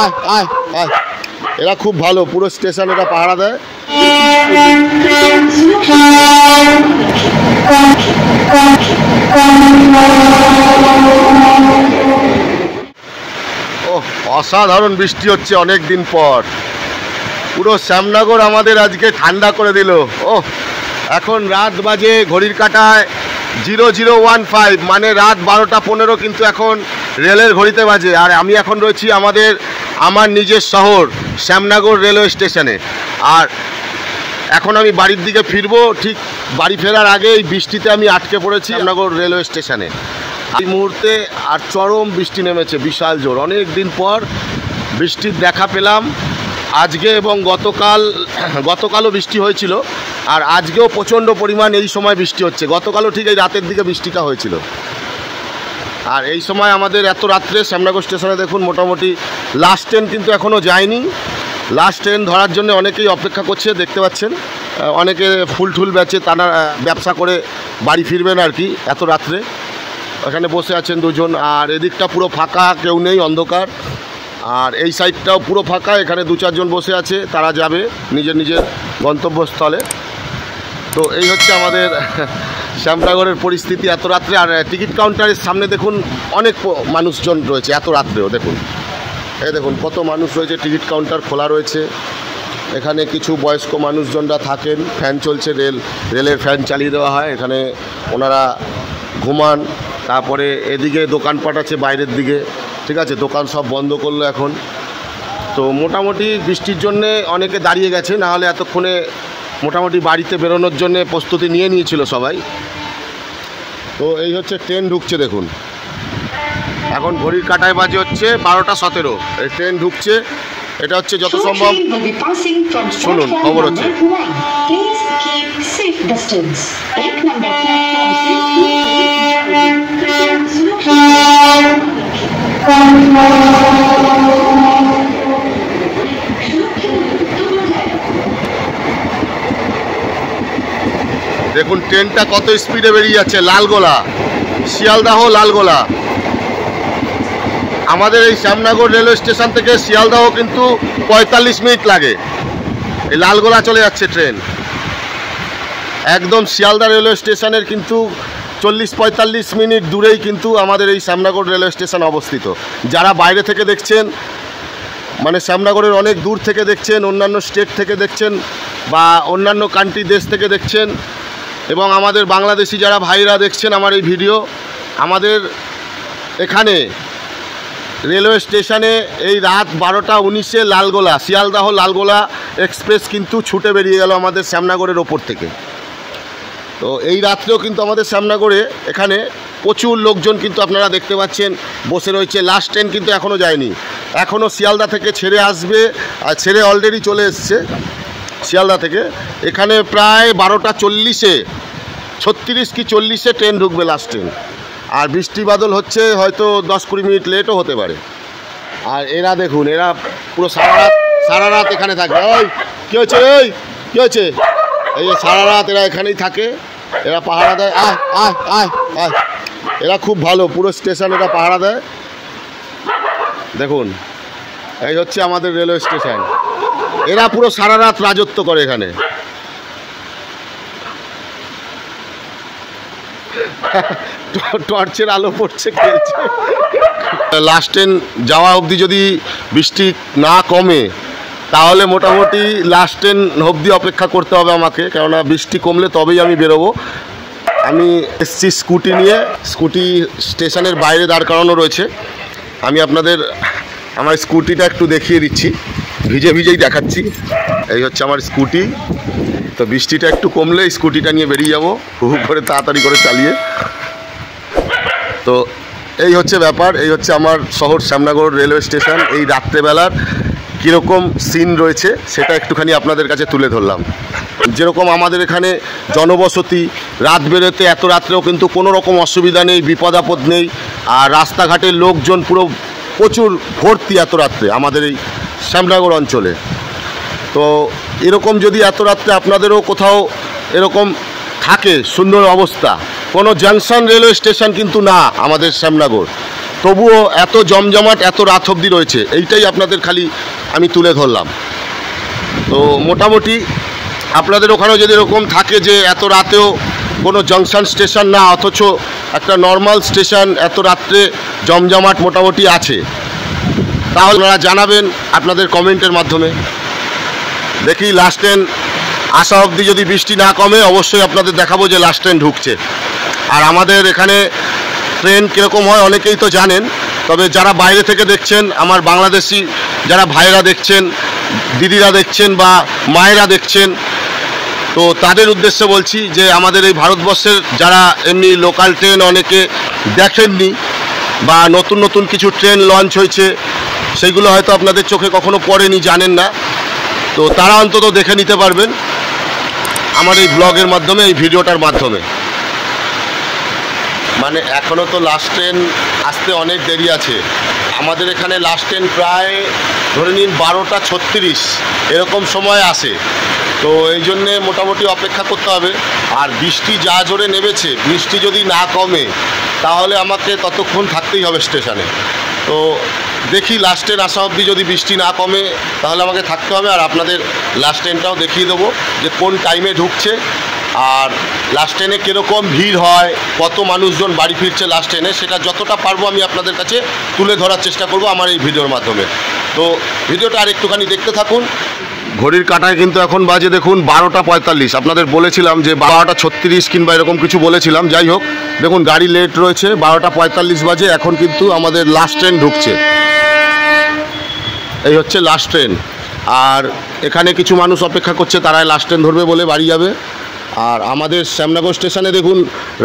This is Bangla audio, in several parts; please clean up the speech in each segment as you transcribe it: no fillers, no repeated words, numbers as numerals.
আয় আয় আয়, এরা খুব ভালো, পুরো স্টেশন এরা পাহারা দেয়। ও অসাধারণ বৃষ্টি হচ্ছে অনেক দিন পর, পুরো শ্যামনগর আমাদের আজকে ঠান্ডা করে দিল। ও এখন রাত বাজে ঘড়ির কাঁটায় 0015, মানে রাত 12টা 15, কিন্তু এখন রেলের ঘড়িতে বাজে। আর আমি এখন রয়েছি আমার নিজের শহর শ্যামনগর রেলওয়ে স্টেশনে। আর এখন আমি বাড়ির দিকে ফিরবো। ঠিক বাড়ি ফেরার আগে এই বৃষ্টিতে আমি আটকে পড়েছি শ্যামনগর রেলওয়ে স্টেশনে এই মুহূর্তে। আর চরম বৃষ্টি নেমেছে, বিশাল জোর। অনেক দিন পর বৃষ্টির দেখা পেলাম আজকে, এবং গতকালও বৃষ্টি হয়েছিল, আর আজকেও প্রচণ্ড পরিমাণ এই সময় বৃষ্টি হচ্ছে। গতকালও ঠিক এই রাতের দিকে বৃষ্টিটা হয়েছিল। আর এই সময় আমাদের এত রাত্রে শ্যামনগর স্টেশনে দেখুন মোটামুটি লাস্ট ট্রেন কিন্তু এখনও যায়নি। লাস্ট ট্রেন ধরার জন্য অনেকেই অপেক্ষা করছে, দেখতে পাচ্ছেন। অনেকে ফুল বেচে, তারা ব্যবসা করে বাড়ি ফিরবেন আর কি এত রাত্রে। এখানে বসে আছেন দুজন, আর এদিকটা পুরো ফাঁকা, কেউ নেই, অন্ধকার। আর এই সাইডটাও পুরো ফাঁকা, এখানে 2-4 জন বসে আছে, তারা যাবে নিজের গন্তব্যস্থলে। তো এই হচ্ছে আমাদের শ্যামনগরের পরিস্থিতি এত রাত্রে। আর টিকিট কাউন্টারের সামনে দেখুন অনেক মানুষজন রয়েছে এত রাত্রেও। দেখুন, এই দেখুন কত মানুষ রয়েছে, টিকিট কাউন্টার খোলা রয়েছে। এখানে কিছু বয়স্ক মানুষজনরা থাকেন, ফ্যান চলছে, রেলের ফ্যান চালিয়ে দেওয়া হয়, এখানে ওনারা ঘুমান। তারপরে এদিকে দোকানপাট আছে বাইরের দিকে, ঠিক আছে, দোকান সব বন্ধ করলো এখন। তো মোটামুটি বৃষ্টির জন্যে অনেকে দাঁড়িয়ে গেছে, না হলে এতক্ষণে মোটামুটি বাড়িতে বেরোনোর জন্যে প্রস্তুতি নিয়ে নিয়েছিল সবাই। তো এই হচ্ছে ট্রেন ঢুকছে দেখুন, এখন ঘড়ির কাঁটায় বাজে হচ্ছে 12টা 17। এই ট্রেন ঢুকছে, এটা হচ্ছে যত সম্ভব। শুনুন খবর হচ্ছে, দেখুন ট্রেনটা কত স্পিডে বেরিয়ে যাচ্ছে। লালগোলা, শিয়ালদাহ লালগোলা। আমাদের এই শ্যামনগর রেলওয়ে স্টেশন থেকে শিয়ালদাহ কিন্তু 45 মিনিট লাগে। এই লালগোলা চলে যাচ্ছে ট্রেন, একদম শিয়ালদা রেলওয়ে স্টেশনের কিন্তু 40-45 মিনিট দূরেই কিন্তু আমাদের এই শ্যামনগর রেলওয়ে স্টেশন অবস্থিত। যারা বাইরে থেকে দেখছেন, মানে শ্যামনগরের অনেক দূর থেকে দেখছেন, অন্যান্য স্টেট থেকে দেখছেন, বা অন্যান্য কান্ট্রি দেশ থেকে দেখছেন, এবং আমাদের বাংলাদেশি যারা ভাইরা দেখছেন আমার এই ভিডিও, আমাদের এখানে রেলওয়ে স্টেশনে এই রাত 12টা 19-এ লালগোলা, শিয়ালদাহ লালগোলা এক্সপ্রেস কিন্তু ছুটে বেরিয়ে গেল আমাদের শ্যামনগরের ওপর থেকে। তো এই রাত্রেও কিন্তু আমাদের শ্যামনগরে এখানে প্রচুর লোকজন কিন্তু আপনারা দেখতে পাচ্ছেন বসে রয়েছে। লাস্ট ট্রেন কিন্তু এখনও যায়নি, এখনও শিয়ালদা থেকে ছেড়ে আসবে, আর ছেড়ে অলরেডি চলে এসছে শিয়ালদা থেকে। এখানে প্রায় 12টা 40-এ, 36 কি 40-এ ট্রেন ঢুকবে লাস্ট ট্রেন। আর বৃষ্টি বাদল হচ্ছে, হয়তো 10-20 মিনিট লেটও হতে পারে। আর এরা দেখুন, এরা পুরো সারা রাত এখানে থাকবে। ওই কী হয়েছে, ওই কী হয়েছে, এই যে সারা রাত এরা এখানেই থাকে, এরা পাহারা দেয়। আয় আয় আয় আয়, এরা খুব ভালো, পুরো স্টেশন এরা পাহারা দেয়। দেখুন এই হচ্ছে আমাদের রেলওয়ে স্টেশন, এরা পুরো সারা রাত রাজত্ব করে এখানে। টর্চের আলো পড়ছে, খেলছে। লাস্ট ট্রেন যাওয়া অবধি যদি বৃষ্টি না কমে, তাহলে মোটামুটি লাস্ট ট্রেন অবধি অপেক্ষা করতে হবে আমাকে, কেননা বৃষ্টি কমলে তবেই আমি বেরোবো। আমি এসছি স্কুটি নিয়ে, স্কুটি স্টেশনের বাইরে দাঁড় করানো রয়েছে। আমি আপনাদের আমার স্কুটিটা একটু দেখিয়ে দিচ্ছি, ভিজেই দেখাচ্ছি। এই হচ্ছে আমার স্কুটি। তো বৃষ্টিটা একটু কমলে স্কুটিটা নিয়ে বেরিয়ে যাবো, হু করে তাড়াতাড়ি করে চালিয়ে। তো এই হচ্ছে ব্যাপার, এই হচ্ছে আমার শহর শ্যামনগর রেলওয়ে স্টেশন। এই রাত্রেবেলার কীরকম সিন রয়েছে সেটা একটুখানি আপনাদের কাছে তুলে ধরলাম। যেরকম আমাদের এখানে জনবসতি, রাত বেরোতে এত রাত্রেও কিন্তু কোনো রকম অসুবিধা নেই, বিপদ আপদ নেই। আর রাস্তাঘাটের লোকজন পুরো প্রচুর ভর্তি এত রাত্রে আমাদের এই শ্যামনগর অঞ্চলে। তো এরকম যদি এত রাত্রে আপনাদেরও কোথাও এরকম থাকে সুন্দর অবস্থা, কোনো জাংশন রেলওয়ে স্টেশন কিন্তু না আমাদের শ্যামনগর, তবুও এত জমজমাট, এত রাত অবধি রয়েছে, এইটাই আপনাদের খালি আমি তুলে ধরলাম। তো মোটামুটি আপনাদের ওখানেও যদি এরকম থাকে যে এত রাতেও কোনো জংশন স্টেশন না, অথচ একটা নর্মাল স্টেশন এত রাত্রে জমজমাট মোটামুটি আছে, তাহলে আপনারা জানাবেন আপনাদের কমেন্টের মাধ্যমে। দেখি লাস্ট ট্রেন আসা অবধি যদি বৃষ্টি না কমে অবশ্যই আপনাদের দেখাবো যে লাস্ট ট্রেন ঢুকছে। আর আমাদের এখানে ট্রেন কীরকম হয় অনেকেই তো জানেন, তবে যারা বাইরে থেকে দেখছেন, আমার বাংলাদেশি যারা ভাইয়েরা দেখছেন, দিদিরা দেখছেন বা মায়েরা দেখছেন, তো তাদের উদ্দেশ্যে বলছি যে আমাদের এই ভারতবর্ষের যারা এমনি লোকাল ট্রেন অনেকে দেখেননি বা নতুন নতুন কিছু ট্রেন লঞ্চ হয়েছে, সেইগুলো হয়তো আপনাদের চোখে কখনো পড়েনি, জানেন না, তো তারা অন্তত দেখে নিতে পারবেন আমার এই ব্লগের মাধ্যমে, এই ভিডিওটার মাধ্যমে। মানে এখনও তো লাস্ট ট্রেন আসতে অনেক দেরি আছে। আমাদের এখানে লাস্ট ট্রেন প্রায় ধরে নিন 12:36 এরকম সময় আসে, তো এই জন্যে মোটামুটি অপেক্ষা করতে হবে। আর বৃষ্টি যা জোরে নেমেছে, বৃষ্টি যদি না কমে তাহলে আমাকে ততক্ষণ থাকতেই হবে স্টেশনে। তো দেখি লাস্ট ট্রেন আসা অবধি যদি বৃষ্টি না কমে তাহলে আমাকে থাকতে হবে। আর আপনাদের লাস্ট ট্রেনটাও দেখিয়ে দেবো যে কোন টাইমে ঢুকছে, আর লাস্ট ট্রেনে কীরকম ভিড় হয়, কত মানুষজন বাড়ি ফিরছে লাস্ট ট্রেনে, সেটা যতটা পারবো আমি আপনাদের কাছে তুলে ধরার চেষ্টা করব আমার এই ভিডিওর মাধ্যমে। তো ভিডিওটা আর একটুখানি দেখতে থাকুন। ঘড়ির কাঁটায় কিন্তু এখন বাজে দেখুন 12:45। আপনাদের বলেছিলাম যে 12:36 কিংবা এরকম কিছু বলেছিলাম, যাই হোক দেখুন গাড়ি লেট রয়েছে, 12:45 বাজে, এখন কিন্তু আমাদের লাস্ট ট্রেন ঢুকছে। এই হচ্ছে লাস্ট ট্রেন, আর এখানে কিছু মানুষ অপেক্ষা করছে, তারাই লাস্ট ট্রেন ধরবে বলে বাড়ি যাবে। আর আমাদের শ্যামনগর স্টেশনে দেখুন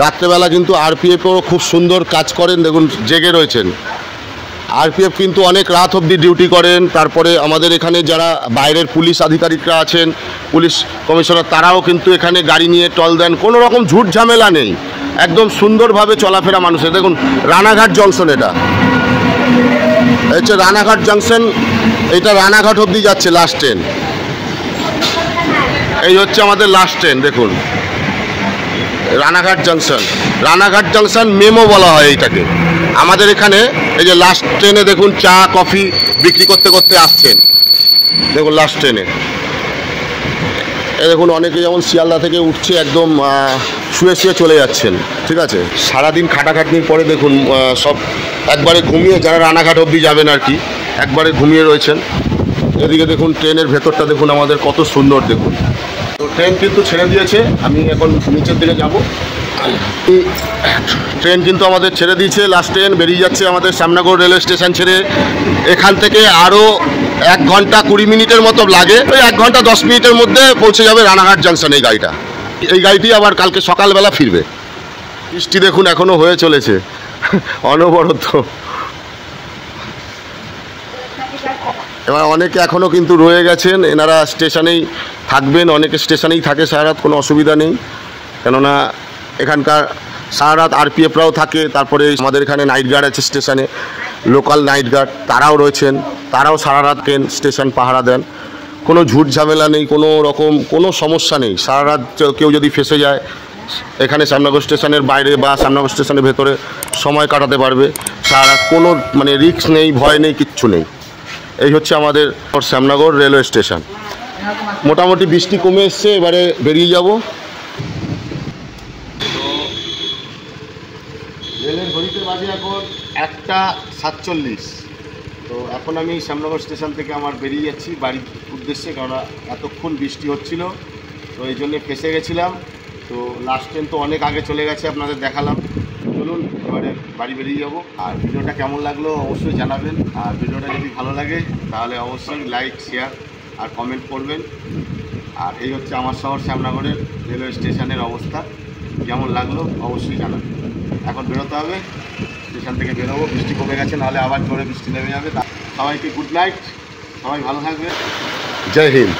রাত্রেবেলা কিন্তু আরপিএফও খুব সুন্দর কাজ করেন, দেখুন জেগে রয়েছেন। আরপিএফ কিন্তু অনেক রাত অবধি ডিউটি করেন। তারপরে আমাদের এখানে যারা বাইরের পুলিশ আধিকারিকরা আছেন, পুলিশ কমিশনার, তারাও কিন্তু এখানে গাড়ি নিয়ে টল দেন, কোনো রকম ঝুট ঝামেলা নেই, একদম সুন্দরভাবে চলাফেরা মানুষের। দেখুন রানাঘাট জংশন, এটা হচ্ছে রানাঘাট জংশন, এটা রানাঘাট অবধি যাচ্ছে লাস্ট ট্রেন। এই হচ্ছে আমাদের লাস্ট ট্রেন, দেখুন Ranaghat junction. Ranaghat junction memo বলা হয় এইটাকে। আমাদের এখানে এই যে লাস্ট ট্রেনে দেখুন চা কফি বিক্রি করতে করতে আসছেন, দেখুন লাস্ট ট্রেনে। এই দেখুন অনেকে যেমন শিয়ালদা থেকে উঠছে, একদম শুয়ে শুয়ে চলে যাচ্ছেন, ঠিক আছে। সারাদিন খাটাখাটনির পরে দেখুন সব একবারে ঘুমিয়ে, যারা রানাঘাট অবধি যাবেন আর কি, একবারে ঘুমিয়ে রয়েছেন। এদিকে দেখুন ট্রেনের ভেতরটা দেখুন আমাদের কত সুন্দর, দেখুন। তো ট্রেন কিন্তু ছেড়ে দিয়েছে, আমি এখন নিচের দিকে যাব। ট্রেন কিন্তু আমাদের ছেড়ে দিয়েছে, লাস্ট ট্রেন বেরিয়ে যাচ্ছে আমাদের শ্যামনগর রেলওয়ে স্টেশন ছেড়ে। এখান থেকে আরও 1 ঘন্টা 20 মিনিটের মতো লাগে, ওই 1 ঘন্টা 10 মিনিটের মধ্যে পৌঁছে যাবে রানাঘাট জাংশন এই গাড়িটা। এই গাড়িটি আবার কালকে সকালবেলা ফিরবে। বৃষ্টি দেখুন এখনও হয়ে চলেছে অনবরত। এবার অনেকে এখনও কিন্তু রয়ে গেছেন, এনারা স্টেশনেই থাকবেন, অনেকে স্টেশনেই থাকে সারা রাত, কোনো অসুবিধা নেই, কেননা এখানকার সারা রাত আরপিএফরাও থাকে। তারপরে আমাদের এখানে নাইট গার্ড আছে স্টেশনে, লোকাল নাইট গার্ড, তারাও রয়েছেন, তারাও সারা রাত ট্রেন স্টেশন পাহারা দেন। কোনো ঝুট ঝামেলা নেই, কোনো রকম কোনো সমস্যা নেই। সারা রাত কেউ যদি ফেসে যায়, এখানে শ্যামনগর স্টেশনের বাইরে বা শ্যামনগর স্টেশনের ভেতরে সময় কাটাতে পারবে সারা রাত, কোনো মানে রিস্ক নেই, ভয় নেই, কিচ্ছু নেই। এই হচ্ছে আমাদের শ্যামনগর রেলওয়ে স্টেশন। মোটামুটি বৃষ্টি কমে এসছে, এবারে বেরিয়ে যাব। রেলের ঘড়িতে বাজে এখন 1:47। তো এখন আমি শ্যামনগর স্টেশন থেকে আমার বেরিয়ে যাচ্ছি বাড়ির উদ্দেশ্যে, কারণ এতক্ষণ বৃষ্টি হচ্ছিল, তো এই জন্যে ফেসে গেছিলাম। তো লাস্ট ট্রেন তো অনেক আগে চলে গেছে, আপনাদের দেখালাম। চলুন এবারে বাড়ি বেরিয়ে যাব। আর ভিডিওটা কেমন লাগলো অবশ্যই জানাবেন, আর ভিডিওটা যদি ভালো লাগে তাহলে অবশ্যই লাইক শেয়ার আর কমেন্ট করবেন। আর এই হচ্ছে আমার শহর শ্যামনগরের রেলওয়ে স্টেশনের অবস্থা, কেমন লাগলো অবশ্যই জানাবেন। এখন বেরোতে হবে, স্টেশন থেকে বেরোবো, বৃষ্টি কমে গেছে, নাহলে আবার জোরে বৃষ্টি নেমে যাবে। সবাইকে গুড নাইট, সবাই ভালো থাকবে, জয় হিন্দ।